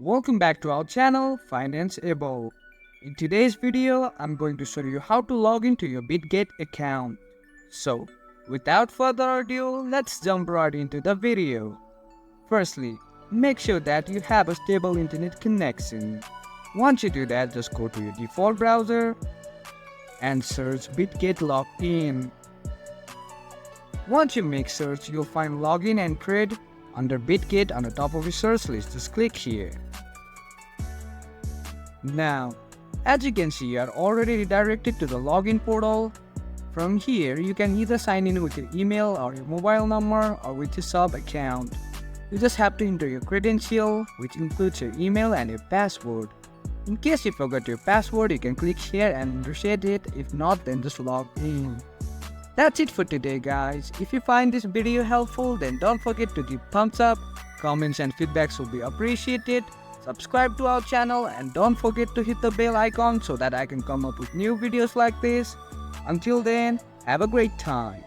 Welcome back to our channel, Financeable. In today's video, I'm going to show you how to log into your Bitget account. So, without further ado, let's jump right into the video. Firstly, make sure that you have a stable internet connection. Once you do that, just go to your default browser and search Bitget login. Once you make search, you'll find login and create under Bitget on the top of your search list. Just click here. Now, as you can see, you are already redirected to the login portal. From here, you can either sign in with your email or your mobile number or with your sub account. You just have to enter your credential, which includes your email and your password. In case you forgot your password, you can click here and reset it. If not, then just log in. That's it for today, guys. If you find this video helpful, then don't forget to give thumbs up. Comments and feedbacks will be appreciated. Subscribe to our channel and don't forget to hit the bell icon so that I can come up with new videos like this. Until then, have a great time.